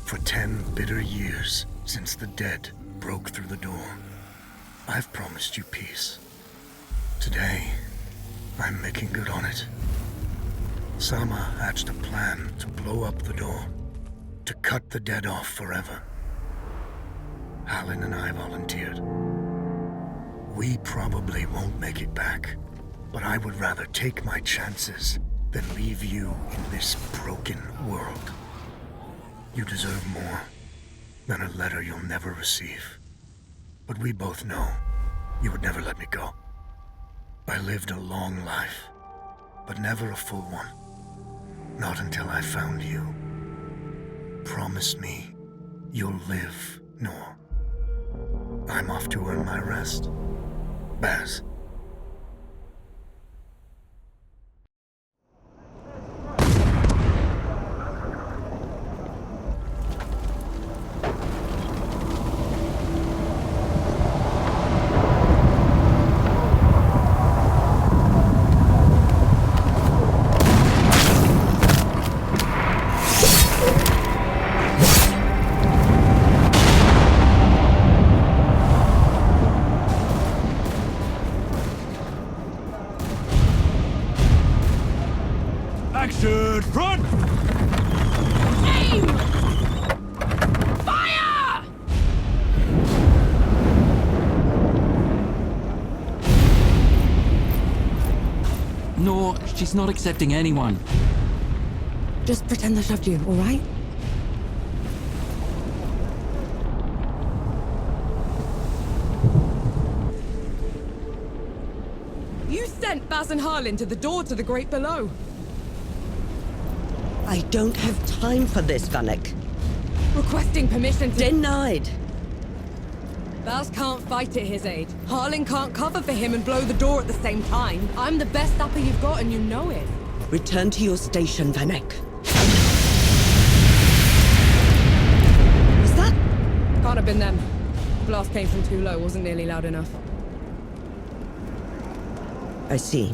For 10 bitter years since the dead broke through the door, I've promised you peace. Today, I'm making good on it. Sama hatched a plan to blow up the door, to cut the dead off forever. Hallen and I volunteered. We probably won't make it back, but I would rather take my chances than leave you in this broken world. You deserve more than a letter you'll never receive. But we both know you would never let me go. I lived a long life, but never a full one. Not until I found you. Promise me you'll live, Noor. I'm off to earn my rest. Baz. Action! Front! Aim! Fire! No, she's not accepting anyone. Just pretend I shoved you, all right? You sent Baz and Harlan to the door to the Great Below. I don't have time for this, Vanek. Requesting permission to... Denied. Baz can't fight at his age. Harlan can't cover for him and blow the door at the same time. I'm the best upper you've got and you know it. Return to your station, Vanek. Was that? Can't have been them. The blast came from too low, wasn't nearly loud enough. I see.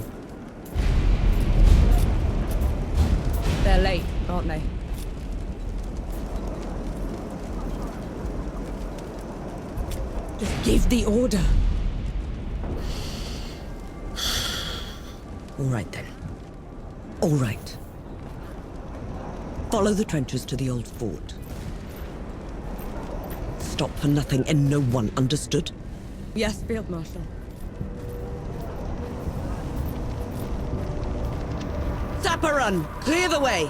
They're late, aren't they? Just give the order. All right, then. All right. Follow the trenches to the old fort. Stop for nothing and no one, understood? Yes, Field Marshal. Sapper, clear the way!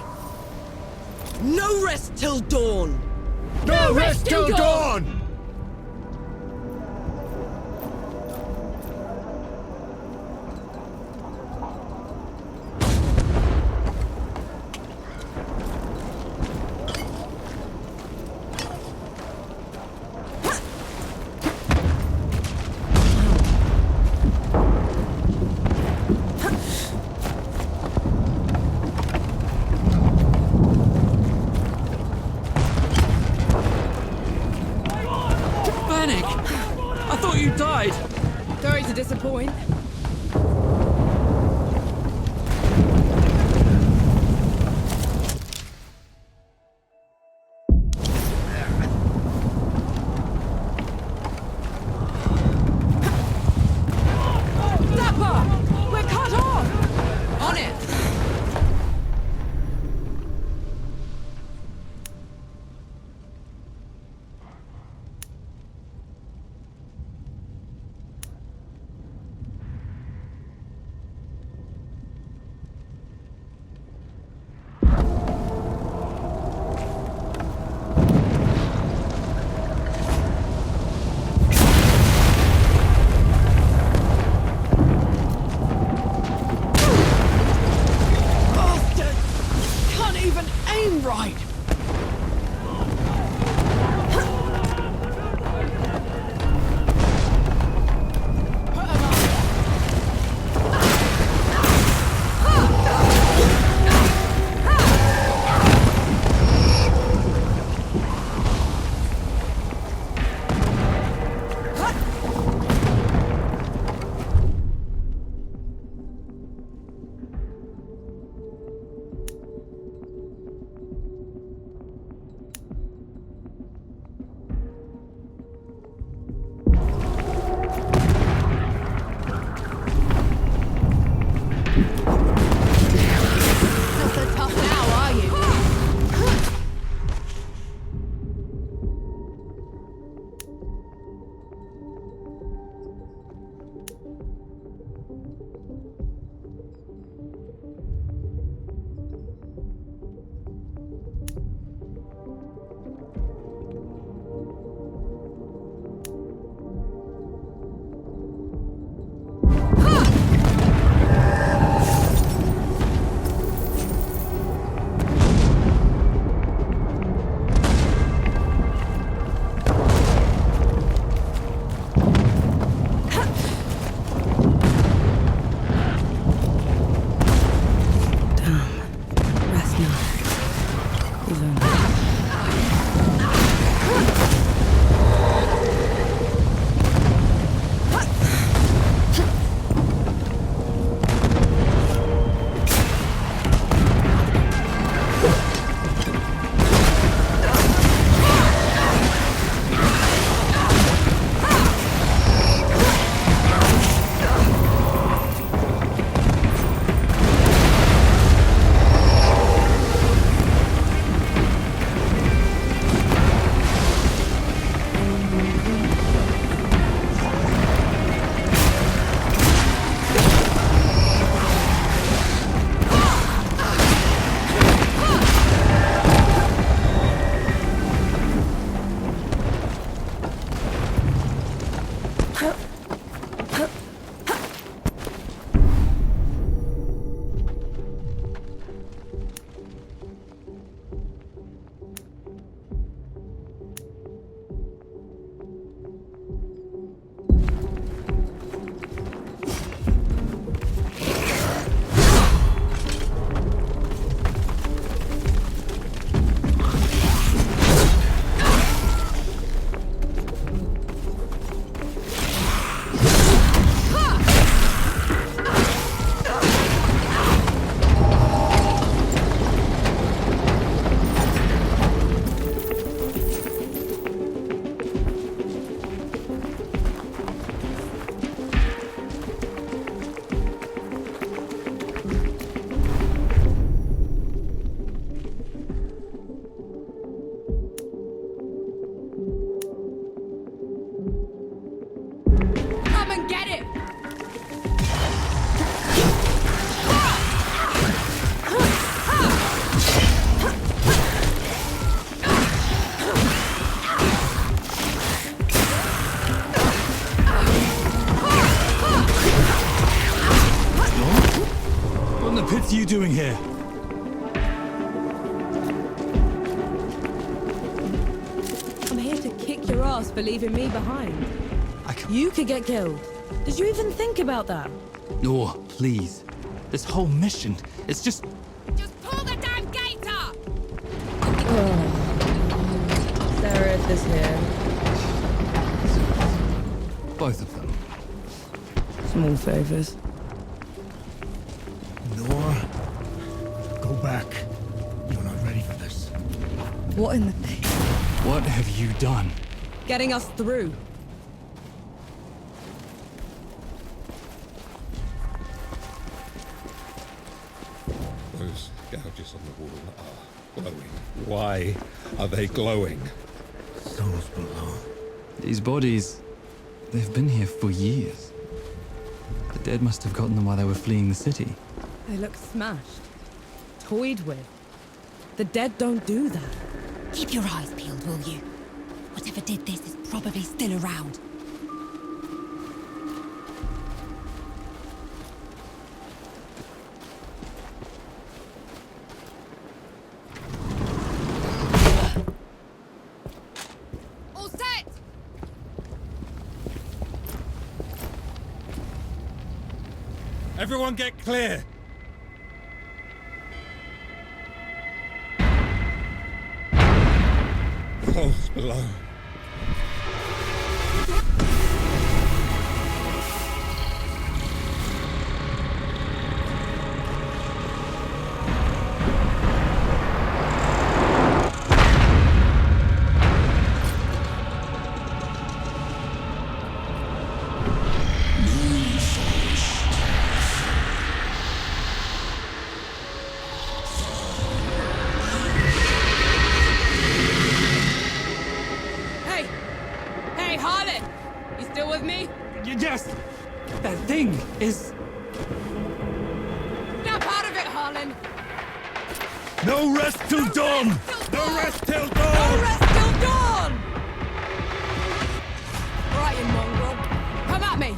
No rest till dawn! No rest till dawn! Vanek! I thought you died! Sorry to disappoint. Sapper! We're cut off! On it! Right! doing here? I'm here to kick your ass for leaving me behind. I can... You could get killed. Did you even think about that? No, please. This whole mission, it's just... Just pull the damn gate up! Sarah is here. both of them. Small favors. Nora, go back. You're not ready for this. What in the... What have you done? Getting us through. Those gouges on the wall are glowing. Why are they glowing? Souls below. These bodies, they've been here for years. The dead must have gotten them while they were fleeing the city. They look smashed. Toyed with. The dead don't do that. Keep your eyes peeled, will you? Whatever did this is probably still around. All set! Everyone get clear! Souls below. Hey! Hey, Harlan! You still with me? Yes! That thing is... Snap out of it, Harlan! No rest till dawn! No rest till No dawn! rest till dawn! Right, you mongrel. Come at me!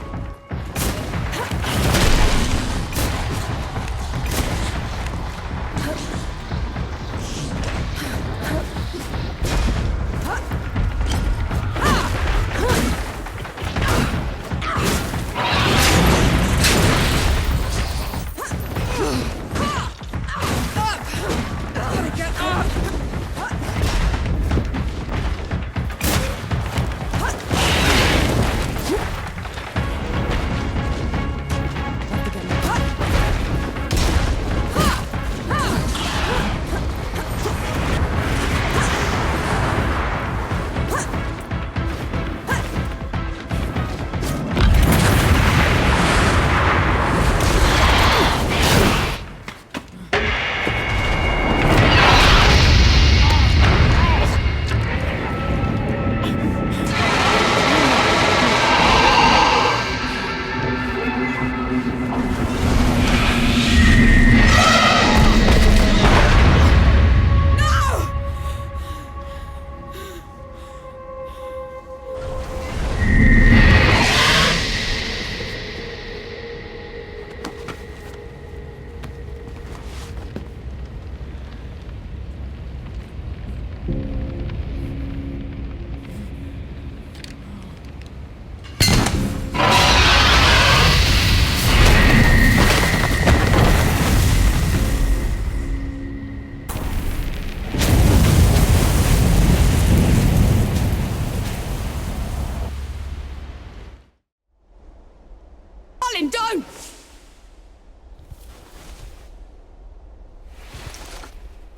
Harlan, don't!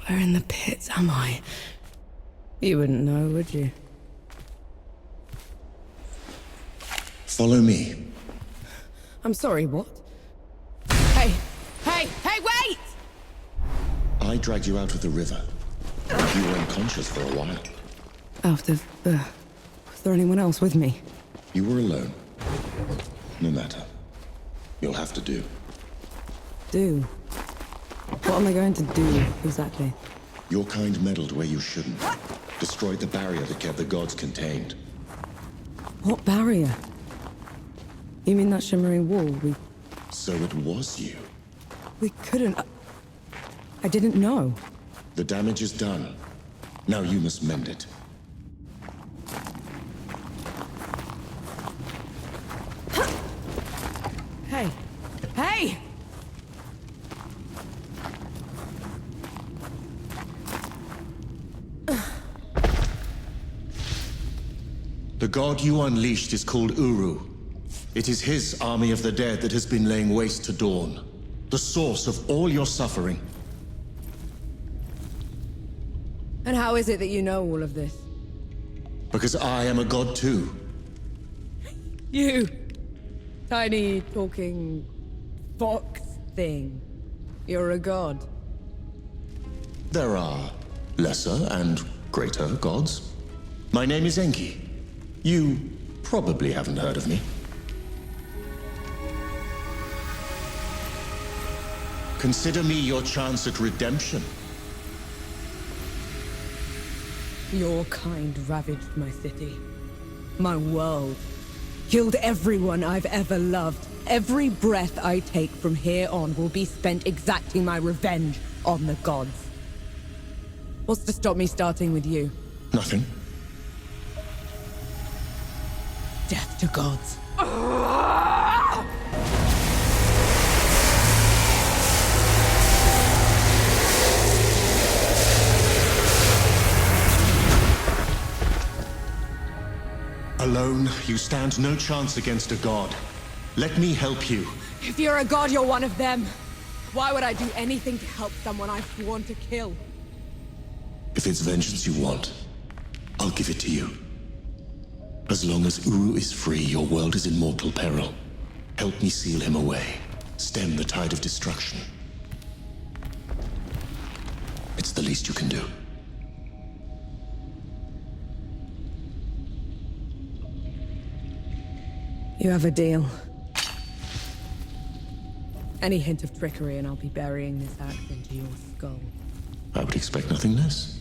Where in the pits am I? You wouldn't know, would you? Follow me. I'm sorry, what? Hey! Hey! Hey, wait! I dragged you out of the river. You were unconscious for a while. Out of... was there anyone else with me? You were alone. No matter. You'll have to do. Do? What am I going to do, exactly? Your kind meddled where you shouldn't. Destroyed the barrier that kept the gods contained. What barrier? You mean that shimmering wall? So it was you. We couldn't... I didn't know. The damage is done. Now you must mend it. Hey! Hey! The god you unleashed is called Uru. It is his army of the dead that has been laying waste to Dawn, the source of all your suffering. And how is it that you know all of this? Because I am a god too. You! Tiny, talking... fox thing. You're a god. There are lesser and greater gods. My name is Enki. You probably haven't heard of me. Consider me your chance at redemption. Your kind ravaged my city. My world. Killed everyone I've ever loved. Every breath I take from here on will be spent exacting my revenge on the gods. What's to stop me starting with you? Nothing. Death to gods. Alone, you stand no chance against a god. Let me help you. If you're a god, you're one of them. Why would I do anything to help someone I've sworn to kill? If it's vengeance you want, I'll give it to you. As long as Uru is free, your world is in mortal peril. Help me seal him away. Stem the tide of destruction. It's the least you can do. You have a deal. Any hint of trickery and I'll be burying this axe into your skull. I would expect nothing less.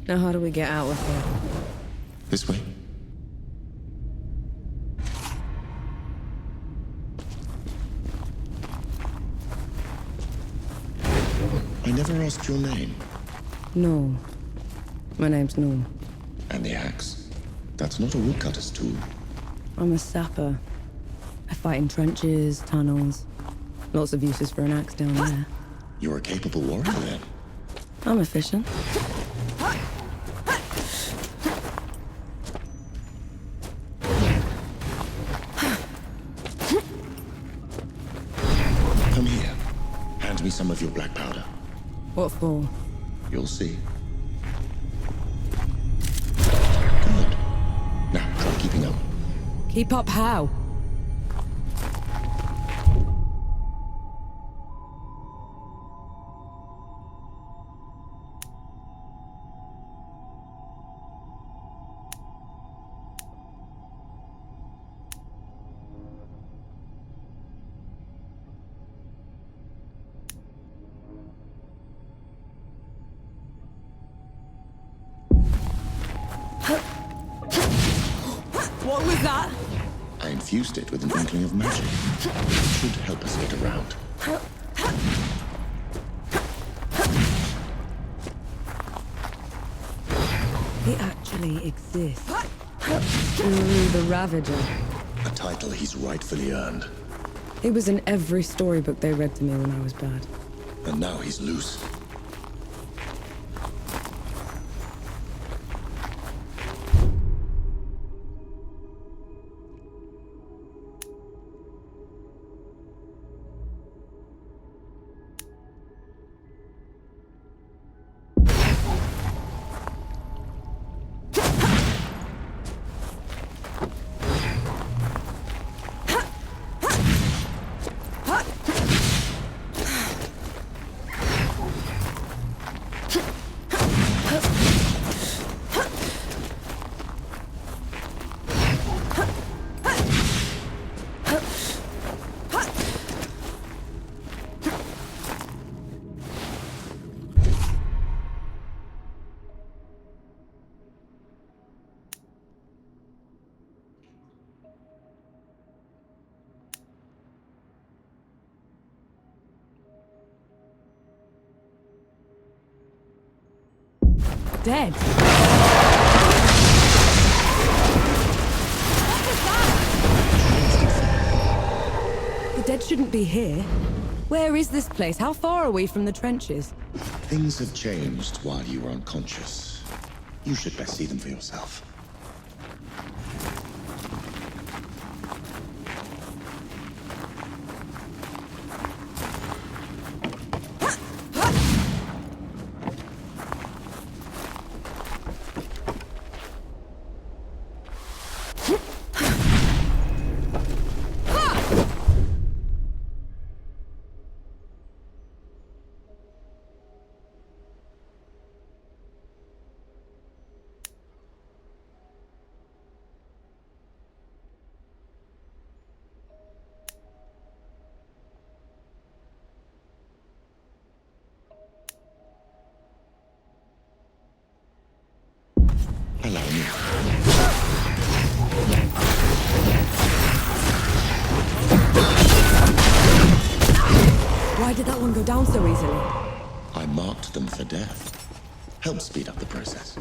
Now how do we get out of here? This way. I never asked your name. No. My name's Norm. And the axe? That's not a woodcutter's tool. I'm a sapper. I fight in trenches, tunnels. Lots of uses for an axe down there. You're a capable warrior then. I'm efficient. Come here. Hand me some of your black powder. What for? You'll see. Good. Now, try keeping up. Keep up how? What was that? I infused it with an inkling of magic. It should help us get around. He actually exists. Uru the Ravager. A title he's rightfully earned. He was in every storybook they read to me when I was bad. And now he's loose. dead. The dead shouldn't be here. Where is this place? How far are we from the trenches? Things have changed while you were unconscious. You should best see them for yourself. Allow me. Why did that one go down so easily? I marked them for death. Help speed up the process.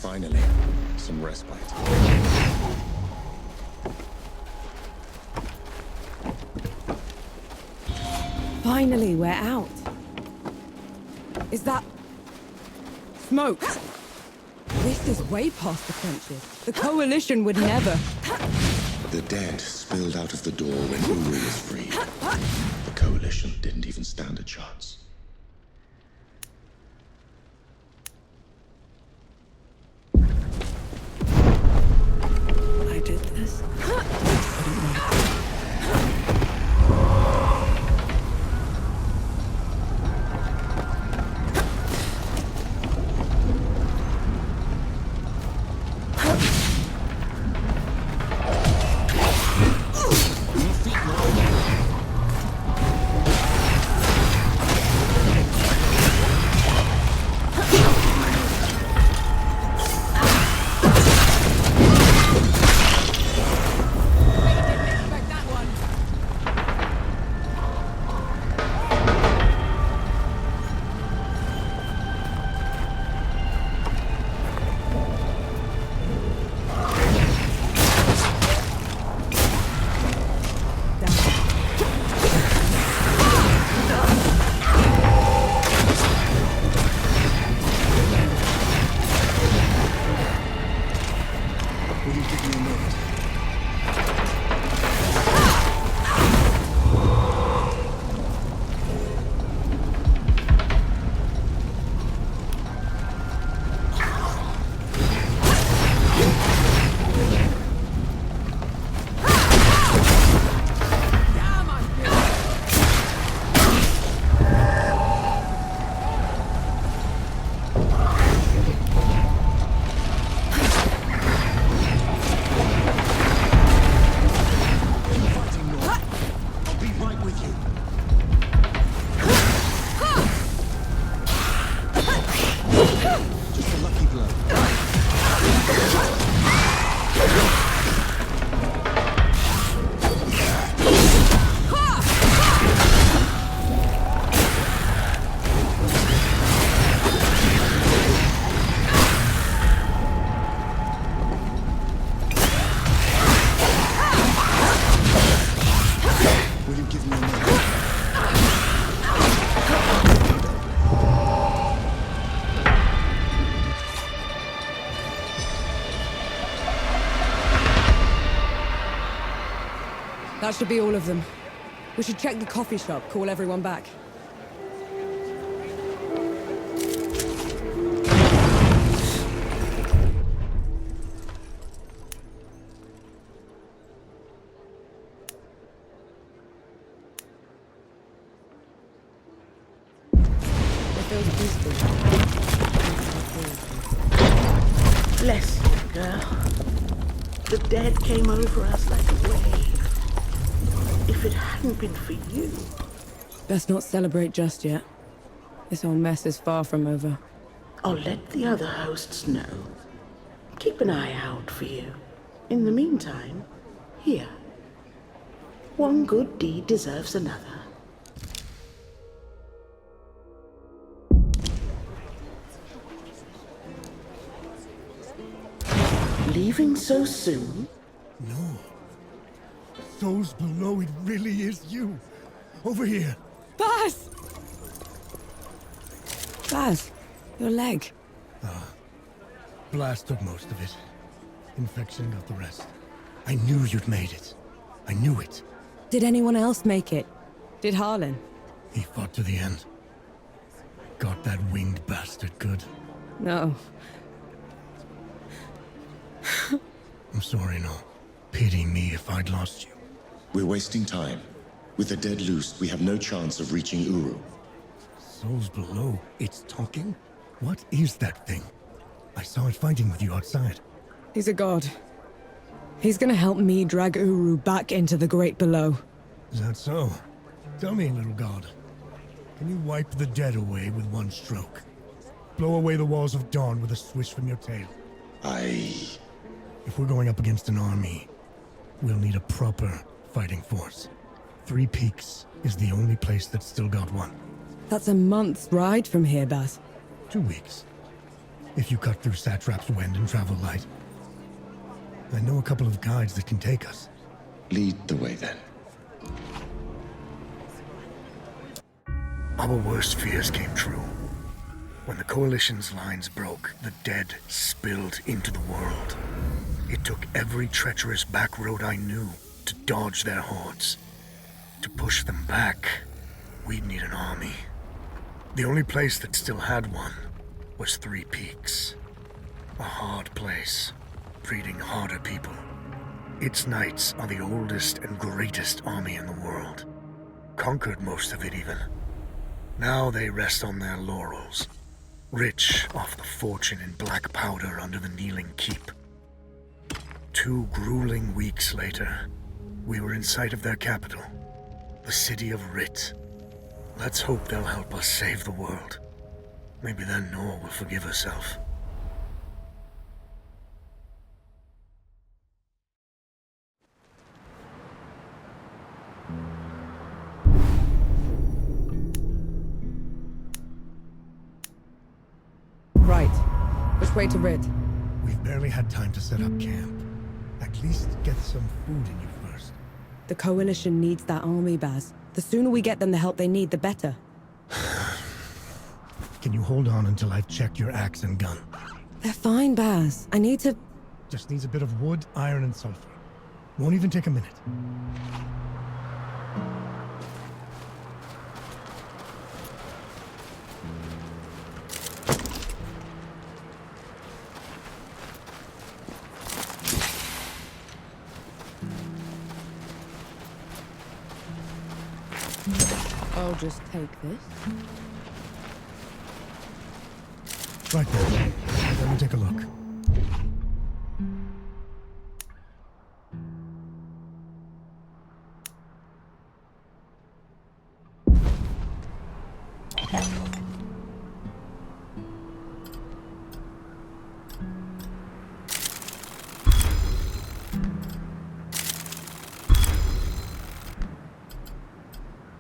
Finally, some respite. Finally, we're out. Is that... smoke? This is way past the trenches. The Coalition would never... The dead spilled out of the door when Uru was freed. The Coalition didn't even stand a chance. I did this. That should be all of them. We should check the coffee shop, call everyone back. It feels peaceful. Bless you, girl. The dead came over us like a wave. If it hadn't been for you... Best not celebrate just yet. This whole mess is far from over. I'll let the other hosts know. Keep an eye out for you. In the meantime, here. One good deed deserves another. Leaving so soon? No. Those below, it really is you. Over here. Baz! Baz, your leg. Blast took most of it. Infection got the rest. I knew you'd made it. I knew it. Did anyone else make it? Did Harlan? He fought to the end. Got that winged bastard good. No. I'm sorry, no. Pity me if I'd lost you. We're wasting time. With the dead loose, we have no chance of reaching Uru. Souls below, it's talking? What is that thing? I saw it fighting with you outside. He's a god. He's gonna help me drag Uru back into the great below. Is that so? Tell me, little god. Can you wipe the dead away with one stroke? Blow away the walls of dawn with a swish from your tail? If we're going up against an army, we'll need a proper fighting force. Three Peaks is the only place that's still got one. That's a month's ride from here, Baz. 2 weeks. If you cut through Satrap's wind and travel light. I know a couple of guides that can take us. Lead the way, then. Our worst fears came true. When the Coalition's lines broke, the dead spilled into the world. It took every treacherous back road I knew to dodge their hordes. To push them back, we'd need an army. The only place that still had one was Three Peaks. A hard place, breeding harder people. Its knights are the oldest and greatest army in the world. Conquered most of it even. Now they rest on their laurels, rich off the fortune in black powder under the Kneeling Keep. 2 grueling weeks later, we were in sight of their capital, the city of Rit. Let's hope they'll help us save the world. Maybe then Nor will forgive herself. Right. Which way to Rid? We've barely had time to set up camp. At least get some food in you first. The Coalition needs that army, Baz. The sooner we get them the help they need, the better. Can you hold on until I've checked your axe and gun? They're fine, Baz. I need to... Just needs a bit of wood, iron, and sulfur. Won't even take a minute. I'll just take this. Right there. Let me take a look.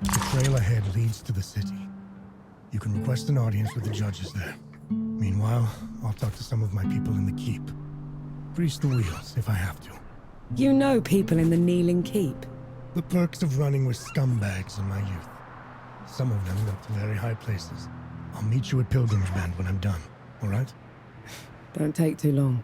The trail ahead leads to the city. You can request an audience with the judges there. Meanwhile, I'll talk to some of my people in the keep. Grease the wheels, if I have to. You know people in the Kneeling Keep. The perks of running with scumbags in my youth. Some of them got to very high places. I'll meet you at Pilgrim's Bend when I'm done, all right? Don't take too long.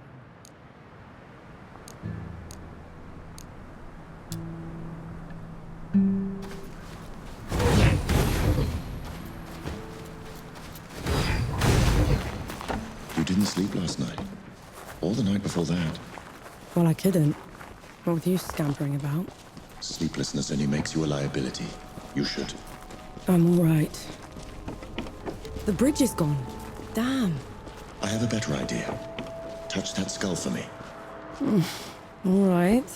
sleep last night. Or the night before that. Well, I couldn't. What with you scampering about? Sleeplessness only makes you a liability. You should. I'm all right. The bridge is gone. Damn. I have a better idea. Touch that skull for me. All right.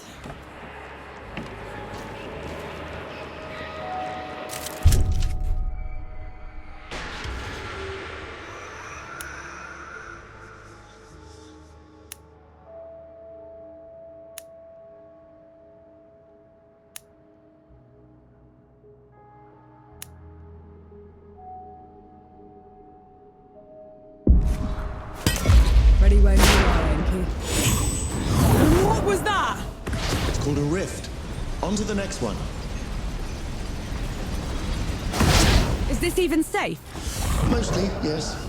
Ready when you are, Enki. What was that? It's called a rift. On to the next one. Is this even safe? Mostly, yes.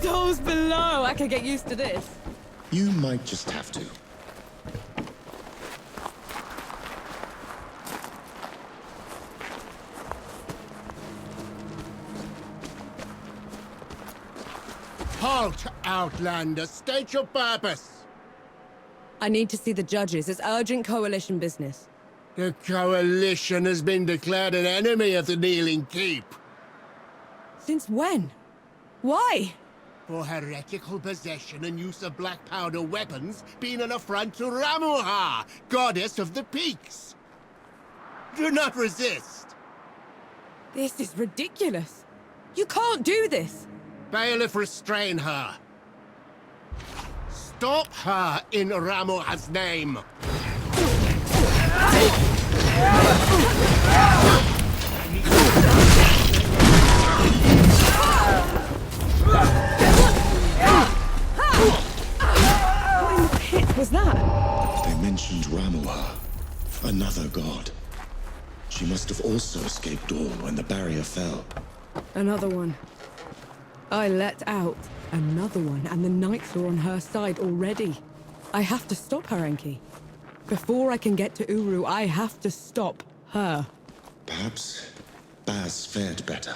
Souls below! I can get used to this. You might just have to. Halt, Outlander! State your purpose! I need to see the judges. It's urgent coalition business. The Coalition has been declared an enemy of the Kneeling Keep. Since when? Why? For heretical possession and use of black powder weapons being an affront to Ramuha, goddess of the peaks. Do not resist. This is ridiculous. You can't do this. Bailiff, restrain her. Stop her in Ramuha's name. What in the pit was that? They mentioned Ramuha, another god. She must have also escaped Dawn when the barrier fell. Another one. I let out another one, and the Knights are on her side already. I have to stop her, Enki. Before I can get to Uru, I have to stop her. Perhaps Baz fared better.